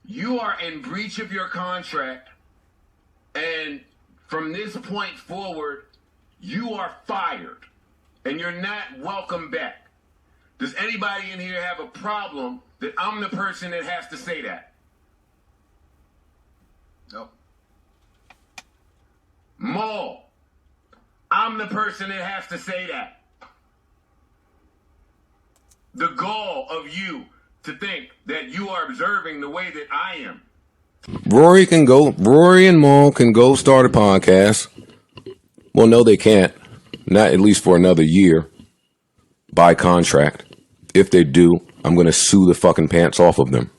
you are in breach of your contract, and from this point forward, you are fired, and you're not welcome back. Does anybody in here have a problem that I'm the person that has to say that? No. Maul, I'm the person that has to say that. The gall of you to think that you are observing the way that I am. Rory and Maul can go start a podcast. Well, no, they can't. Not at least for another year. By contract. If they do, I'm going to sue the fucking pants off of them.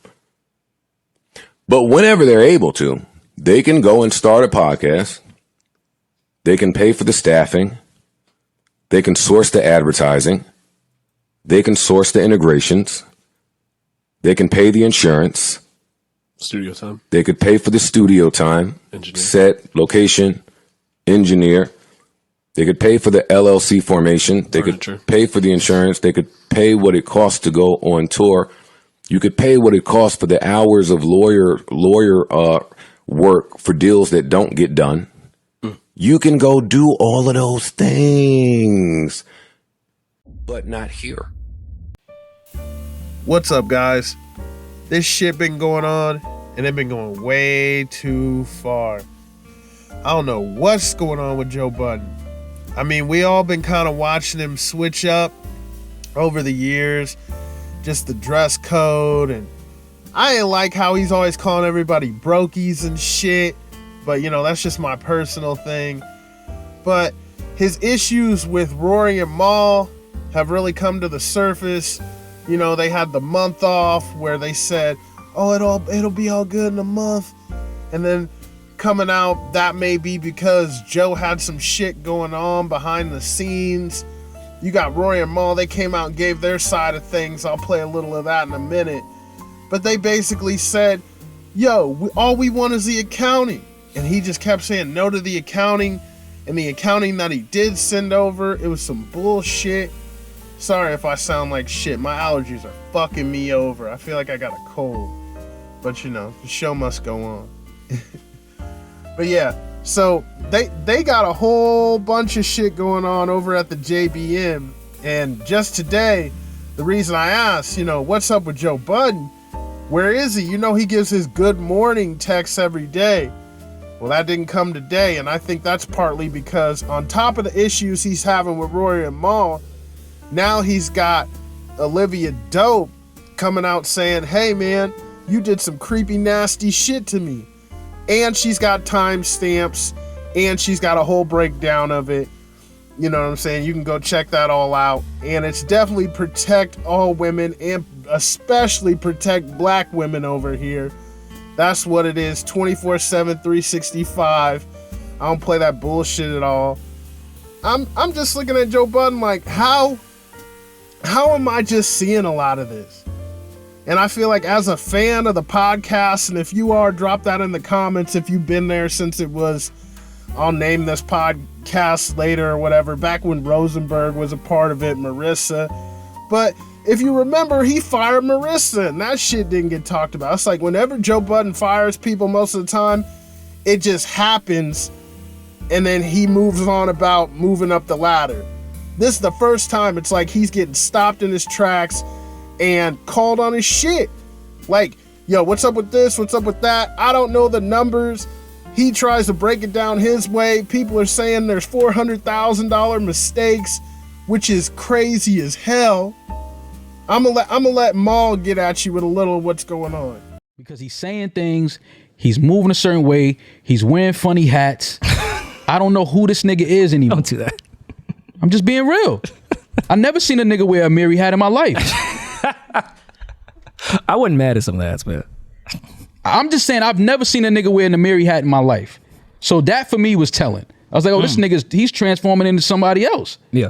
But whenever they're able to, they can go and start a podcast. They can pay for the staffing. They can source the advertising. They can source the integrations. They can pay the insurance. Studio time. They could pay for the studio time, engineer. Set, location, engineer. They could pay for the LLC formation. They Furniture. could pay for the insurance. They could pay what it costs to go on tour. You could pay what it costs for the hours of lawyer work for deals that don't get done. You can go do all of those things, but not here. What's up, guys? This shit been going on, and it been going way too far. I don't know what's going on with Joe Budden. I mean, we all been kind of watching him switch up over the years, just the dress code, and I ain't like how he's always calling everybody brokies and shit, but you know, that's just my personal thing. But his issues with Rory and Maul have really come to the surface. You know, they had the month off where they said, oh, it'll be all good in a month. And then coming out, that may be because Joe had some shit going on behind the scenes. You got Rory and Maul, they came out and gave their side of things. I'll play a little of that in a minute. But they basically said, yo, all we want is the accounting. And he just kept saying no to the accounting. And the accounting that he did send over, it was some bullshit. Sorry if I sound like shit. My allergies are fucking me over. I feel like I got a cold. But you know, the show must go on. But yeah, so they got a whole bunch of shit going on over at the JBM. And just today, the reason I asked, you know, what's up with Joe Budden? Where is he? You know, he gives his good morning texts every day. Well, that didn't come today. And I think that's partly because on top of the issues he's having with Rory and Maul, now he's got Olivia Dope coming out saying, hey man, you did some creepy, nasty shit to me. And she's got timestamps and she's got a whole breakdown of it. You know what I'm saying? You can go check that all out. And it's definitely protect all women and especially protect black women over here. That's what it is. 24/7, 365. I don't play that bullshit at all. I'm just looking at Joe Budden like, how am I just seeing a lot of this? And I feel like as a fan of the podcast, and if you are, drop that in the comments if you've been there since it was, I'll name this podcast later or whatever, back when Rosenberg was a part of it, Marissa. But if you remember, he fired Marissa, and that shit didn't get talked about. It's like whenever Joe Budden fires people most of the time, it just happens, and then he moves on about moving up the ladder. This is the first time it's like he's getting stopped in his tracks and called on his shit. Like, yo, what's up with this? What's up with that? I don't know the numbers. He tries to break it down his way. People are saying there's $400,000 mistakes, which is crazy as hell. I'm gonna let Maul get at you with a little of what's going on. Because he's saying things, he's moving a certain way, he's wearing funny hats. I don't know who this nigga is anymore. Don't do that. I'm just being real. I never seen a nigga wear a Mary hat in my life. I wasn't mad at some of that, man. I'm just saying I've never seen a nigga wearing a Mary hat in my life. So that for me was telling. I was like, oh, this nigga's, he's transforming into somebody else. Yeah.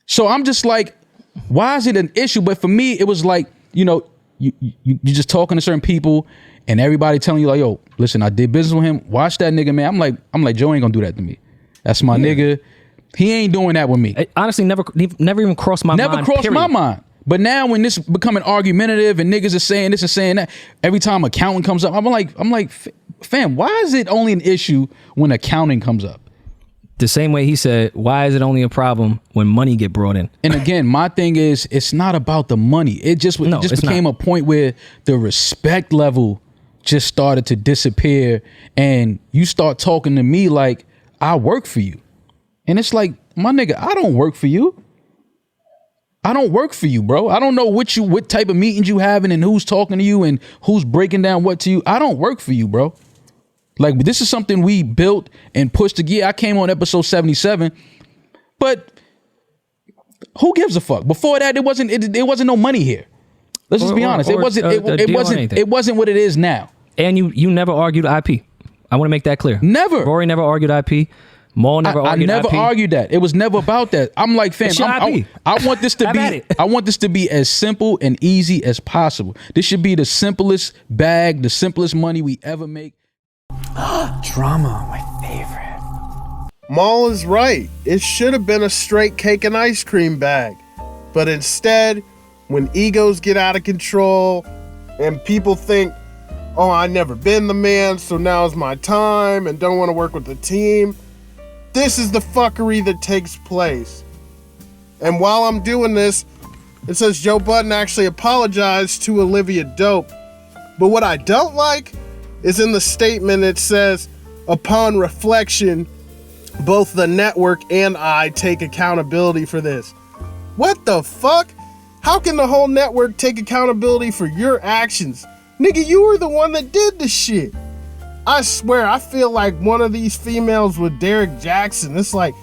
So I'm just like, why is it an issue? But for me, it was like, you know, you just talking to certain people and everybody telling you like, yo, listen, I did business with him. Watch that nigga, man. I'm like, Joe ain't gonna do that to me. That's my nigga. He ain't doing that with me. It honestly never even crossed my mind. Never crossed my mind. But now when this becoming argumentative and niggas are saying this and saying that, every time accounting comes up, I'm like, fam, why is it only an issue when accounting comes up? The same way he said, why is it only a problem when money get brought in? And again, my thing is, it's not about the money. It just became a point where the respect level just started to disappear, and you start talking to me like I work for you. And it's like, my nigga, I don't work for you. I don't work for you, bro. I don't know what type of meetings you having and who's talking to you and who's breaking down what to you. I don't work for you, bro. Like, this is something we built and pushed to gear. I came on episode 77, but who gives a fuck? Before that, it wasn't no money here. Let's just be honest. It wasn't what it is now. And you never argued IP. I want to make that clear. Never. Rory never argued IP. Maul never argued IP. I never argued that. It was never about that. I'm like, fam, I want this to be I want this to be as simple and easy as possible. This should be the simplest bag, the simplest money we ever make. Drama, my favorite. Maul is right. It should have been a straight cake and ice cream bag. But instead, when egos get out of control and people think, oh, I never been the man, so now's my time, and don't want to work with the team, this is the fuckery that takes place. And while I'm doing this, it says Joe Budden actually apologized to Olivia Dope. But what I don't like is in the statement it says, upon reflection, both the network and I take accountability for this. What the fuck? How can the whole network take accountability for your actions? Nigga, you were the one that did the shit. I swear, I feel like one of these females with Derek Jackson. It's like,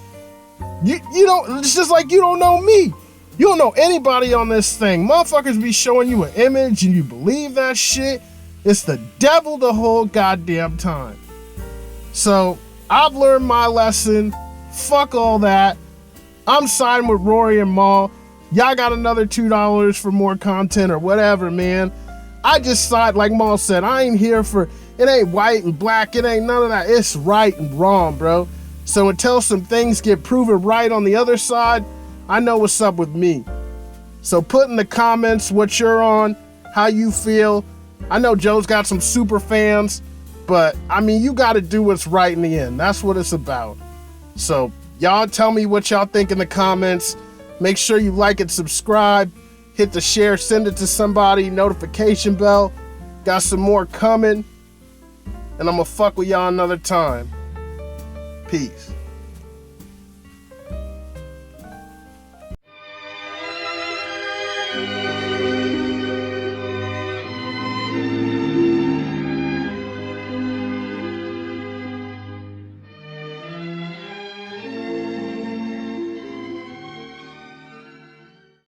you don't, it's just like you don't know me. You don't know anybody on this thing. Motherfuckers be showing you an image and you believe that shit. It's the devil the whole goddamn time. So, I've learned my lesson. Fuck all that. I'm siding with Rory and Maul. Y'all got another $2 for more content or whatever, man. I just side, like Maul said, I ain't here for, it ain't white and black, it ain't none of that. It's right and wrong, bro. So until some things get proven right on the other side, I know what's up with me. So put in the comments what you're on, how you feel. I know Joe's got some super fans, but I mean, you got to do what's right in the end. That's what it's about. So y'all tell me what y'all think in the comments. Make sure you like and subscribe. Hit the share, send it to somebody, notification bell. Got some more coming. And I'm gonna fuck with y'all another time. Peace.